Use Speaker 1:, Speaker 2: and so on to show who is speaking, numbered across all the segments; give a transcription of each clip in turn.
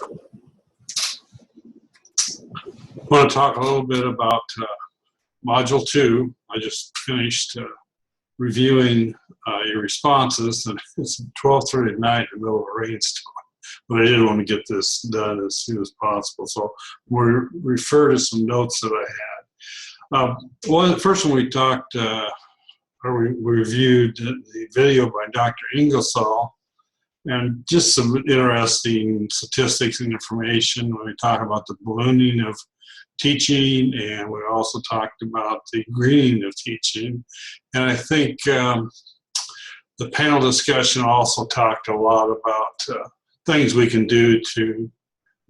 Speaker 1: I want to talk a little bit about Module 2. I just finished reviewing your responses, and it's 12:30 at night in the middle of a rainstorm. But I did want to get this done as soon as possible, so we'll refer to some notes that I had. The first one we talked, or we reviewed the video by Dr. Ingersoll, and just some interesting statistics and information when we talk about the ballooning of teaching, and we also talked about the greening of teaching. And I think the panel discussion also talked a lot about things we can do to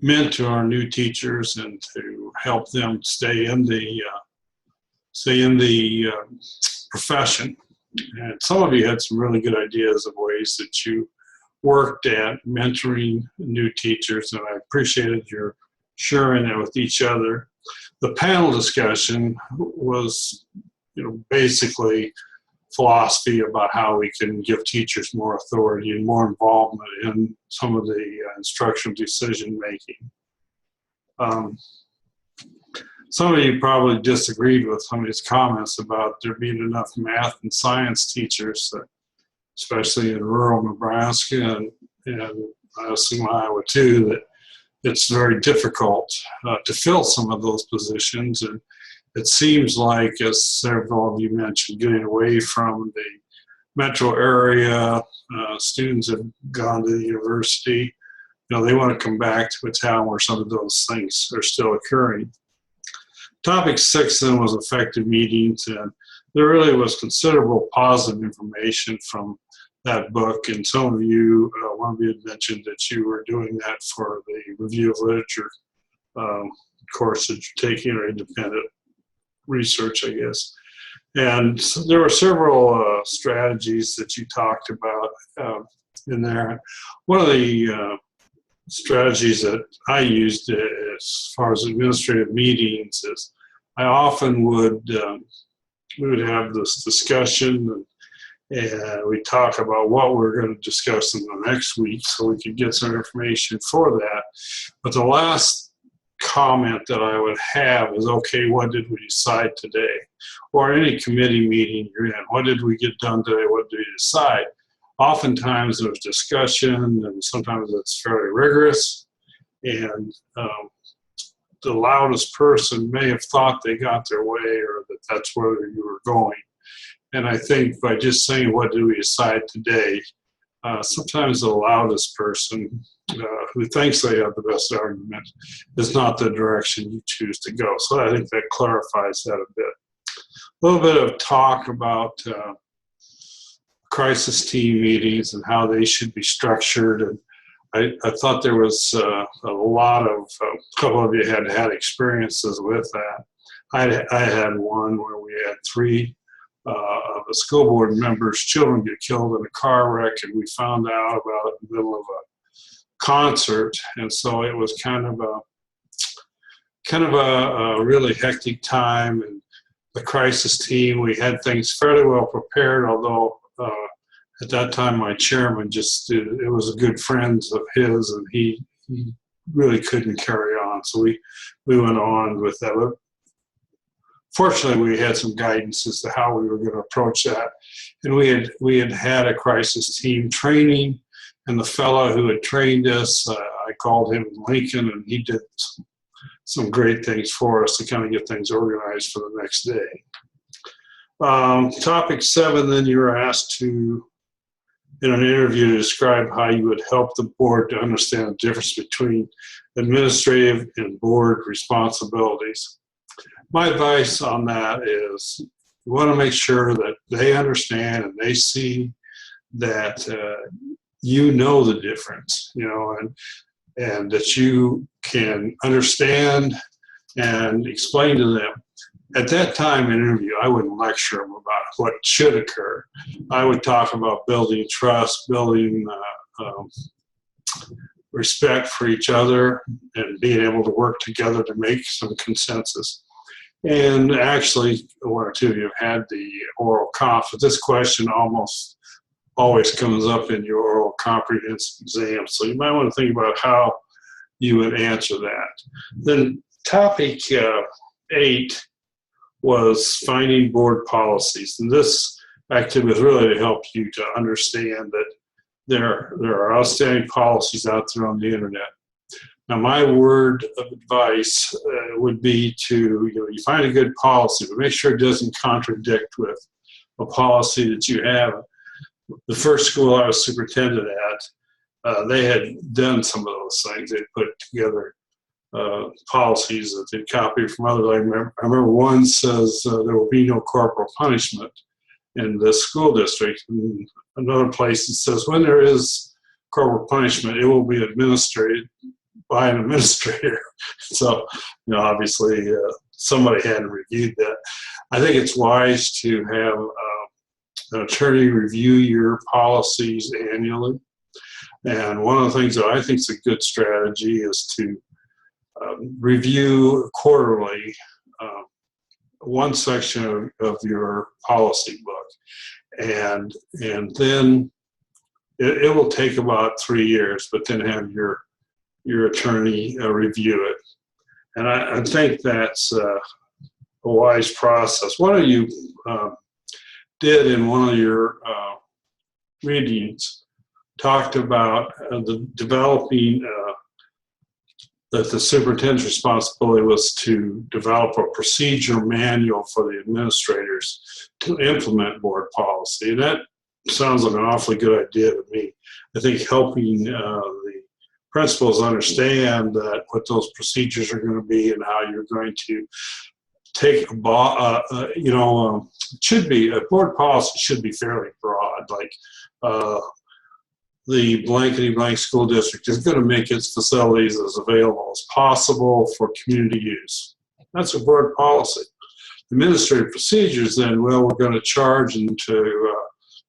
Speaker 1: mentor our new teachers and to help them stay in the profession. And some of you had some really good ideas of ways that you worked at mentoring new teachers, and I appreciated your sharing it with each other. The panel discussion was, basically philosophy about how we can give teachers more authority and more involvement in some of the instructional decision making. Some of you probably disagreed with some of his comments about there being enough math and science teachers, especially in rural Nebraska and I assume Iowa too, that it's very difficult to fill some of those positions. And it seems like, as several of you mentioned, getting away from the metro area, students have gone to the university, they want to come back to a town where some of those things are still occurring. Topic 6 then was effective meetings, and there really was considerable positive information from that book, and some of you, one of you had mentioned that you were doing that for the review of literature course that you're taking, or independent research, I guess. And so there were several strategies that you talked about in there. One of the strategies that I used as far as administrative meetings is I often would we would have this discussion, and we talk about what we're going to discuss in the next week so we could get some information for that. But the last comment that I would have is, okay, what did we decide today? Or any committee meeting you're in, what did we get done today? What did we decide? Oftentimes there's discussion, and sometimes it's fairly rigorous, and the loudest person may have thought they got their way, or that that's where you were going. And I think by just saying, what do we decide today, sometimes the loudest person who thinks they have the best argument is not the direction you choose to go. So I think that clarifies that a bit. A little bit of talk about crisis team meetings and how they should be structured. And I thought there was a lot of, a couple of you had experiences with that. I had one where we had 3 of the school board members' children get killed in a car wreck, and we found out about it in the middle of a concert, and so it was kind of a really hectic time. And the crisis team, we had things fairly well prepared, although at that time my chairman it was a good friend of his, and he really couldn't carry on, so we went on with that. But fortunately, we had some guidance as to how we were going to approach that. And we had a crisis team training, and the fellow who had trained us, I called him Lincoln, and he did some great things for us to kind of get things organized for the next day. Topic 7, then you were asked to, in an interview, to describe how you would help the board to understand the difference between administrative and board responsibilities. My advice on that is you want to make sure that they understand and they see that the difference, and that you can understand and explain to them. At that time in interview, I wouldn't lecture them about what should occur. I would talk about building trust, building respect for each other, and being able to work together to make some consensus. And actually, 1 or 2 of you have had the oral comp, but this question almost always comes up in your oral comprehensive exam. So you might want to think about how you would answer that. Then topic 8 was finding board policies. And this activity was really to help you to understand that there are outstanding policies out there on the internet. Now, my word of advice would be to, you find a good policy, but make sure it doesn't contradict with a policy that you have. The first school I was superintendent at, they had done some of those things. They put together policies that they copied from others. I remember one says there will be no corporal punishment in the school district. And another place that says when there is corporal punishment, it will be administered by an administrator. So, obviously somebody hadn't reviewed that. I think it's wise to have an attorney review your policies annually. And one of the things that I think is a good strategy is to review quarterly one section of your policy book. And then it will take about 3 years, but then have your attorney review it. And I think that's a wise process. One of you did in one of your readings talked about the developing that the superintendent's responsibility was to develop a procedure manual for the administrators to implement board policy. And that sounds like an awfully good idea to me. I think helping the principals understand that what those procedures are going to be and how you're going to take it should be, a board policy should be fairly broad, like the blankety blank school district is going to make its facilities as available as possible for community use. That's a board policy. Administrative procedures then, well, we're going to charge into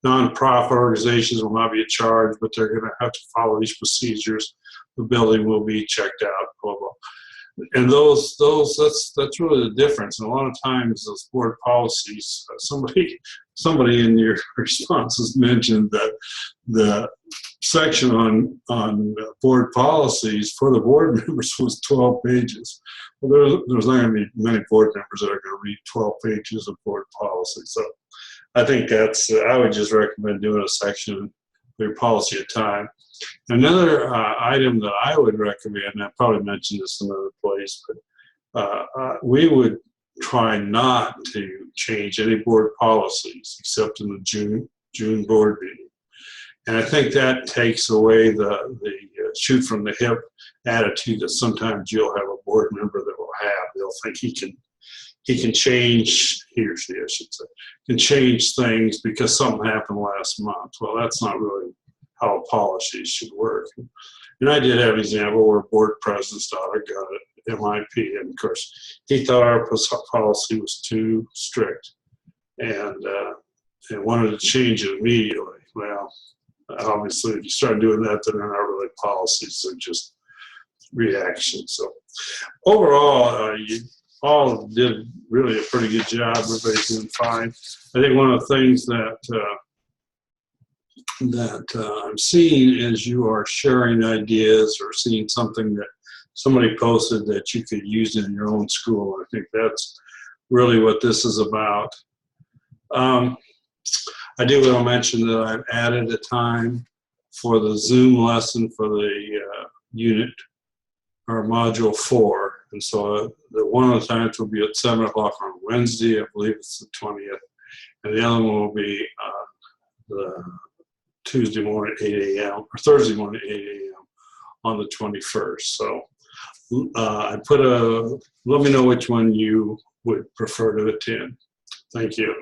Speaker 1: nonprofit organizations will not be a charge, but they're going to have to follow these procedures. The building will be checked out, blah, blah. And that's really the difference. And a lot of times those board policies, somebody in your responses mentioned that the section on board policies for the board members was 12 pages. Well, there's not going to be many board members that are going to read 12 pages of board policy. So I think I would just recommend doing a section of your policy at a time. Another item that I would recommend, and I probably mentioned this in another place, but we would try not to change any board policies except in the June board meeting. And I think that takes away the shoot from the hip attitude that sometimes you'll have a board member that will have. They'll think he can change, he or she, I should say, can change things because something happened last month. Well, that's not really how policies should work. And I did have an example where a board president's daughter got it, MIP, and of course, he thought our policy was too strict and wanted to change it immediately. Well, obviously, if you start doing that, then they're not really policies, they're just reactions. So overall, you all did really a pretty good job. Everybody's doing fine. I think one of the things that I'm seeing is you are sharing ideas or seeing something that somebody posted that you could use in your own school. I think that's really what this is about. I do want to mention that I've added a time for the Zoom lesson for the unit or module 4. And so one of the times will be at 7 o'clock on Wednesday, I believe it's the 20th. And the other one will be the Tuesday morning at 8 a.m. or Thursday morning at 8 a.m. on the 21st. So I let me know which one you would prefer to attend. Thank you.